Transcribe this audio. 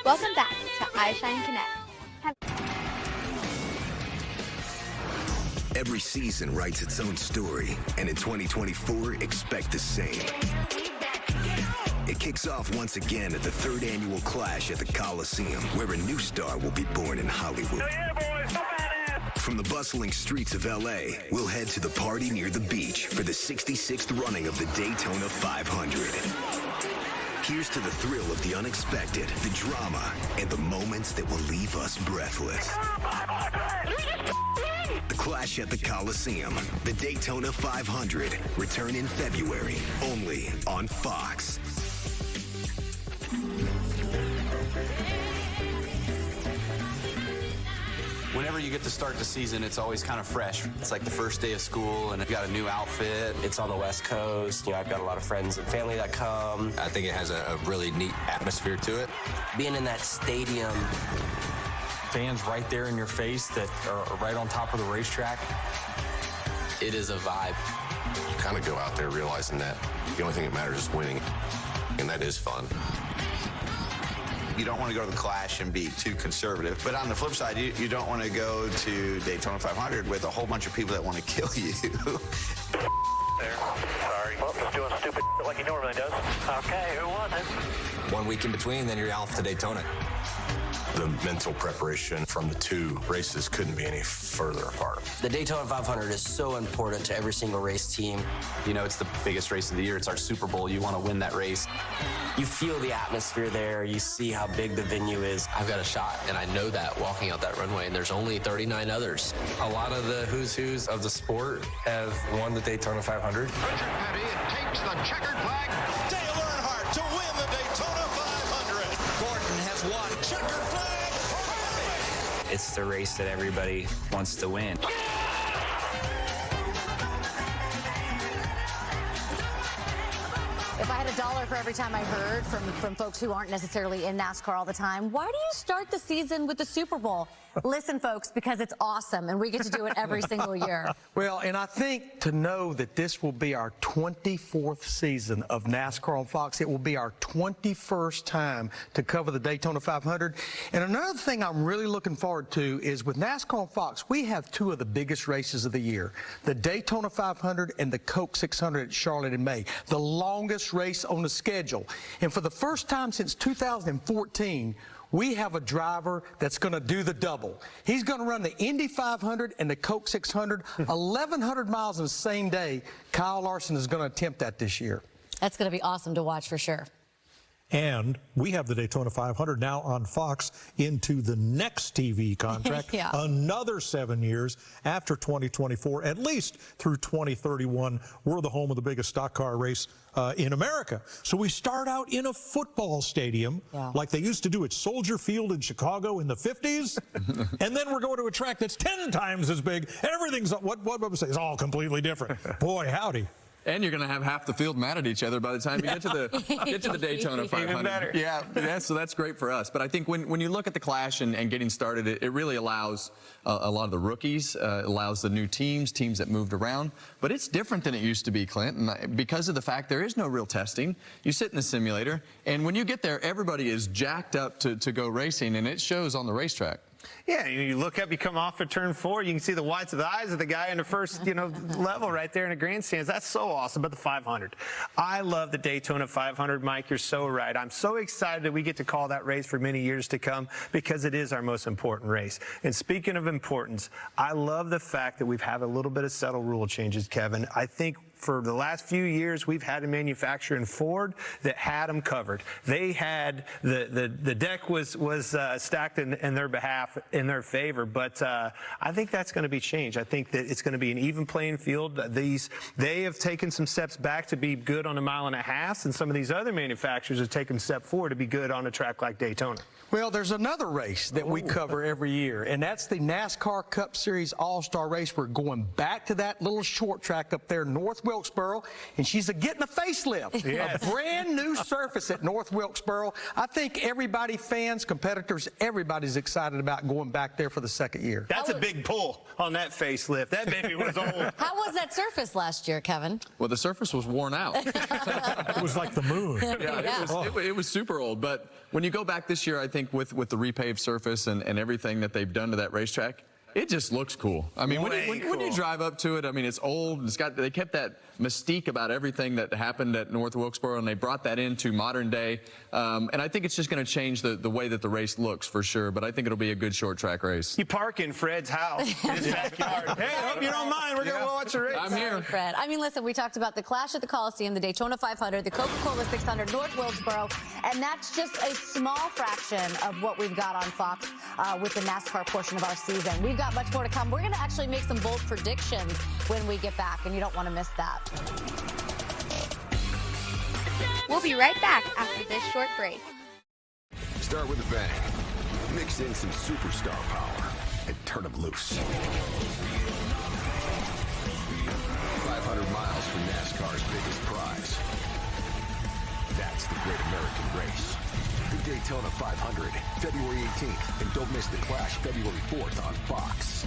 Welcome back to iShine Connect. Every season writes its own story, and in 2024, expect the same. It kicks off once again at the 3rd annual Clash at the Coliseum, where a new star will be born in Hollywood. From the bustling streets of LA, we'll head to the party near the beach for the 66th running of the Daytona 500. Here's to the thrill of the unexpected, the drama, and the moments that will leave us breathless. The Clash at the Coliseum, the Daytona 500, return in February, only on Fox. Whenever you get to start the season, it's always kind of fresh. It's like the first day of school, and you got a new outfit. It's on the West Coast. You know, I've got a lot of friends and family that come. I think it has a really neat atmosphere to it. Being in that stadium, fans right there in your face that are right on top of the racetrack. It is a vibe. You kind of go out there realizing that the only thing that matters is winning, and that is fun. You don't want to go to the Clash and be too conservative. But on the flip side, you don't want to go to Daytona 500 with a whole bunch of people that want to kill you. There. Sorry. Well, just doing stupid like he normally does. Okay, who won it? 1 week in between, then you're off to Daytona. The mental preparation from the two races couldn't be any further apart. the Daytona 500 is so important to every single race team. You know, it's the biggest race of the year. It's our Super Bowl. You want to win that race. You feel the atmosphere there. You see how big the venue is. I've got a shot, and I know that walking out that runway, and there's only 39 others. A lot of the who's who's of the sport have won the Daytona 500. Richard Petty takes the checkered flag. Dale Earnhardt to win the Daytona 500. Gordon has won. Checkered flag. It's the race that everybody wants to win. If I had $1 for every time I heard from folks who aren't necessarily in NASCAR all the time, why do you start the season with the Super Bowl? Listen, folks, because it's awesome, and we get to do it every single year. Well, and I think to know that this will be our 24th season of NASCAR on Fox, it will be our 21st time to cover the Daytona 500. And another thing I'm really looking forward to is with NASCAR on Fox, we have two of the biggest races of the year, the Daytona 500 and the Coke 600 at Charlotte in May, the longest race on the schedule. And for the first time since 2014, we have a driver that's going to do the double. He's going to run the Indy 500 and the Coke 600, 1,100 miles in the same day. Kyle Larson is going to attempt that this year. That's going to be awesome to watch for sure. And we have the Daytona 500 now on Fox into the next TV contract, Yeah. Another 7 years after 2024, at least through 2031. We're the home of the biggest stock car race in America. So we start out in a football stadium, like they used to do at Soldier Field in Chicago in the 50s, and then we're going to a track that's 10 times as big. Everything's, what Bubba says, is all completely different. Boy, howdy. And you're going to have half the field mad at each other by the time you get to the Daytona 500. Even better. Yeah, so that's great for us. But I think when you look at the Clash and getting started, it really allows a lot of the rookies, allows the new teams that moved around. But it's different than it used to be, Clint, and because of the fact there is no real testing. You sit in the simulator, and when you get there, everybody is jacked up to go racing, and it shows on the racetrack. Yeah, you look up, you come off at turn 4, you can see the whites of the eyes of the guy in the first, level right there in the grandstands. That's so awesome. But the 500, I love the Daytona 500, Mike. You're so right. I'm so excited that we get to call that race for many years to come because it is our most important race. And speaking of importance, I love the fact that we've had a little bit of subtle rule changes, Kevin. I think for the last few years, we've had a manufacturer in Ford that had them covered. They had the deck was stacked in their behalf, in their favor. But I think that's going to be changed. I think that it's going to be an even playing field. They have taken some steps back to be good on a 1.5 miles, and some of these other manufacturers have taken a step forward to be good on a track like Daytona. Well, there's another race that we cover every year, and that's the NASCAR Cup Series All-Star Race. We're going back to that little short track up there, Northwest Wilkesboro, and she's getting a facelift, Yes. a brand new surface at North Wilkesboro. I think everybody, fans, competitors, everybody's excited about going back there for the second year. That's a big pull on that facelift. That baby was old. How was that surface last year, Kevin? Well, the surface was worn out. It was like the moon. It was super old. But when you go back this year, I think with the repaved surface and everything that they've done to that racetrack, it just looks cool. I mean, when you drive up to it, I mean, it's old. They kept that mystique about everything that happened at North Wilkesboro, and they brought that into modern day. And I think it's just going to change the way that the race looks for sure. But I think it'll be a good short track race. You park in Fred's house in his backyard. Hey, I hope you don't mind. We're going to watch the race. I'm here. Fred. I mean, listen, we talked about the Clash at the Coliseum, the Daytona 500, the Coca-Cola 600, North Wilkesboro, and that's just a small fraction of what we've got on Fox with the NASCAR portion of our season. We've got much more to come. We're going to actually make some bold predictions when we get back, and you don't want to miss that. We'll be right back after this short break. Start with a bang. Mix in some superstar power and turn them loose. 500 miles for NASCAR's biggest prize. That's the Great American Race. The Daytona 500, February 18th. And don't miss the Clash February 4th on Fox.